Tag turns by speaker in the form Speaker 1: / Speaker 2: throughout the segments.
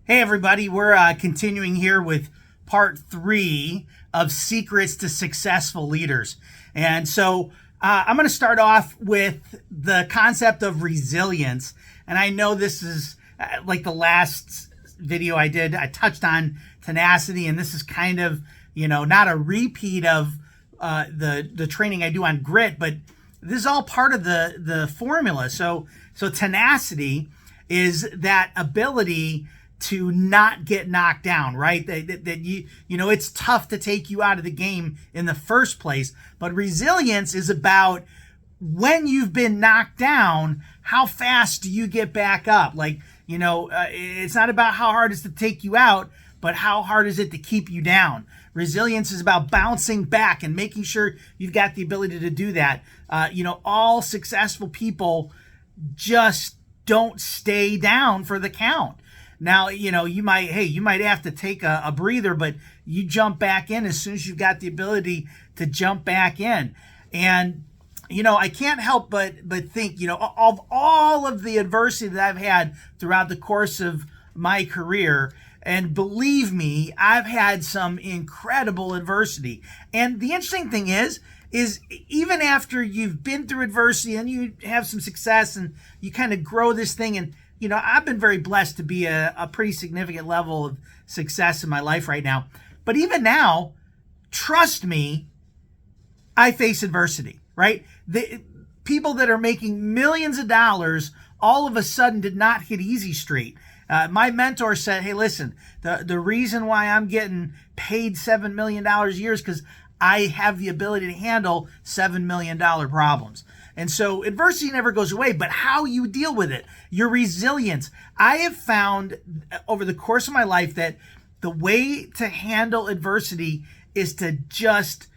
Speaker 1: Hey everybody, we're continuing here with part 3 of Secrets to Successful Leaders. And so I'm going to start off with the concept of resilience. And I know this is like the last video I did, I touched on tenacity, and this is kind of, not a repeat of the training I do on grit, but this is all part of the formula. So tenacity is that ability to not get knocked down, right? That it's tough to take you out of the game in the first place. But resilience is about when you've been knocked down, how fast do you get back up? It's not about how hard it is to take you out, but how hard is it to keep you down? Resilience is about bouncing back and making sure you've got the ability to do that. All successful people just don't stay down for the count. Now, you might have to take a breather, but you jump back in as soon as you've got the ability to jump back in. And, I can't help but think, of all of the adversity that I've had throughout the course of my career, and believe me, I've had some incredible adversity. And the interesting thing is even after you've been through adversity and you have some success and you kind of grow this thing, and I've been very blessed to be a pretty significant level of success in my life right now. But even now, trust me, I face adversity, right? The people that are making millions of dollars all of a sudden did not hit easy street. My mentor said, hey, listen, the reason why I'm getting paid $7 million a year is because I have the ability to handle $7 million problems. And so adversity never goes away, but how you deal with it, your resilience. I have found over the course of my life that the way to handle adversity is to just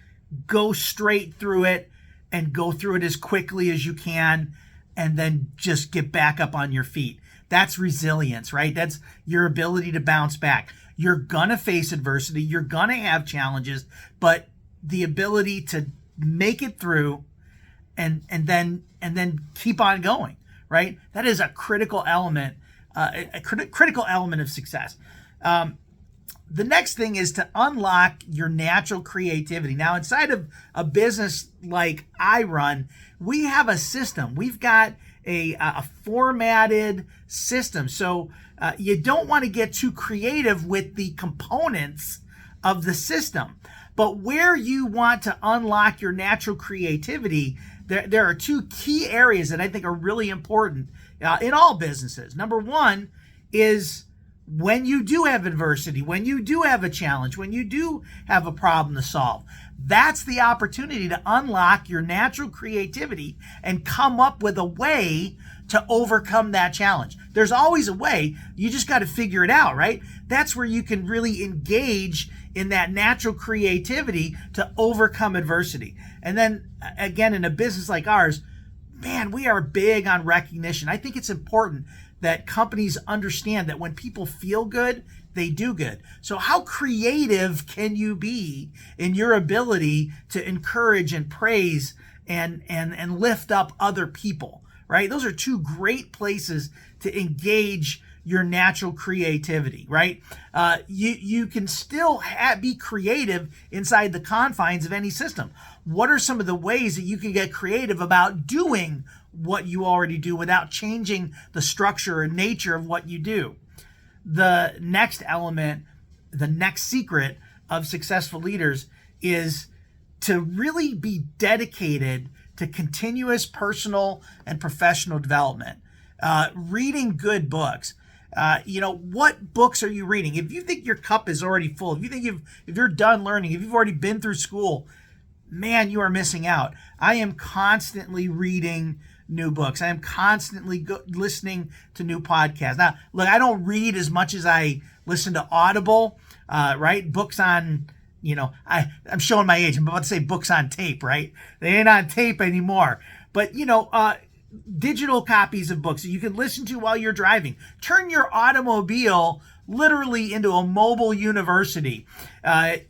Speaker 1: go straight through it and go through it as quickly as you can, and then just get back up on your feet. That's resilience, right? That's your ability to bounce back. You're gonna face adversity, you're gonna have challenges, but the ability to make it through and then keep on going, right? That is a critical element, critical element of success. The next thing is to unlock your natural creativity. Now, inside of a business like I run, we have a system. We've got a formatted system. So you don't want to get too creative with the components of the system. But where you want to unlock your natural creativity, there are two key areas that I think are really important in all businesses. Number one is when you do have adversity, when you do have a challenge, when you do have a problem to solve, that's the opportunity to unlock your natural creativity and come up with a way to overcome that challenge. There's always a way. You just got to figure it out, right? That's where you can really engage in that natural creativity to overcome adversity. And then again, in a business like ours, man, we are big on recognition. I think it's important that companies understand that when people feel good, they do good. So how creative can you be in your ability to encourage and praise and lift up other people, right? Those are two great places to engage your natural creativity, right? You can still be creative inside the confines of any system. What are some of the ways that you can get creative about doing what you already do without changing the structure and nature of what you do? The next element, the next secret of successful leaders is to really be dedicated to continuous personal and professional development. Reading good books. What books are you reading? If you think your cup is already full, if you're done learning, if you've already been through school, man, you are missing out. I am constantly reading new books. I am constantly listening to new podcasts. Now, look, I don't read as much as I listen to Audible, right? Books on, I'm showing my age. I'm about to say books on tape, right? They ain't on tape anymore. But, digital copies of books that you can listen to while you're driving. Turn your automobile literally into a mobile university. It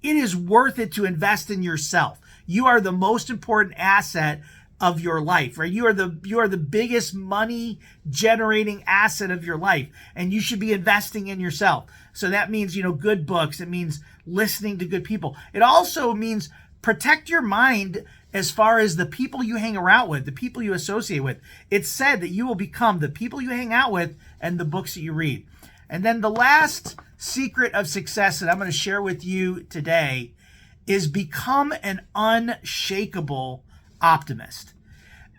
Speaker 1: is worth it to invest in yourself. You are the most important asset of your life, right? You are the biggest money generating asset of your life, and you should be investing in yourself. So that means, good books. It means listening to good people. It also means protect your mind as far as the people you hang around with, the people you associate with. It's said that you will become the people you hang out with and the books that you read. And then the last secret of success that I'm going to share with you today is become an unshakable optimist.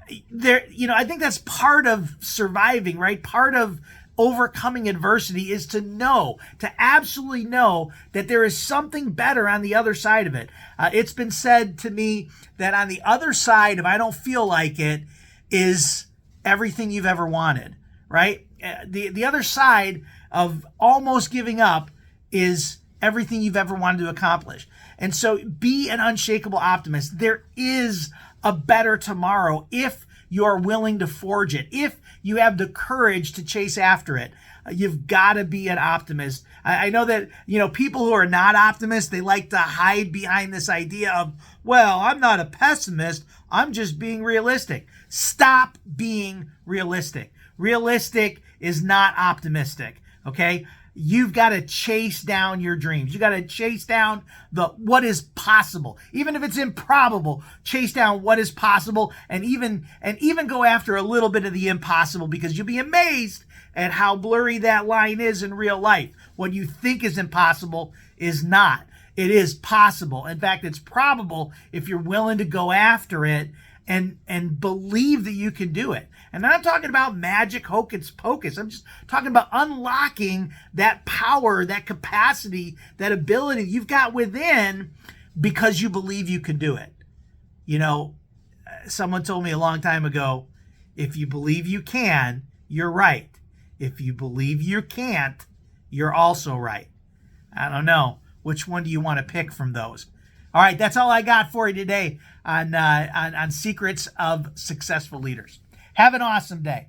Speaker 1: I think that's part of surviving, right? Part of overcoming adversity is to absolutely know that there is something better on the other side of it. It's been said to me that on the other side, if I don't feel like it, is everything you've ever wanted, right? The other side of almost giving up is everything you've ever wanted to accomplish. And so be an unshakable optimist. There is a better tomorrow if you are willing to forge it, if you have the courage to chase after it. You've got to be an optimist. I know that, people who are not optimists, they like to hide behind this idea of, well, I'm not a pessimist, I'm just being realistic. Stop being realistic. Realistic is not optimistic, okay? You've got to chase down your dreams. You got to chase down what is possible. Even if it's improbable, chase down what is possible and even go after a little bit of the impossible, because you'll be amazed at how blurry that line is in real life. What you think is impossible is not. It is possible. In fact, it's probable if you're willing to go after it and believe that you can do it. And I'm not talking about magic hocus pocus. I'm just talking about unlocking that power, that capacity, that ability you've got within because you believe you can do it. Someone told me a long time ago, if you believe you can, you're right. If you believe you can't, you're also right. I don't know. Which one do you want to pick from those? All right, that's all I got for you today on secrets of successful leaders. Have an awesome day.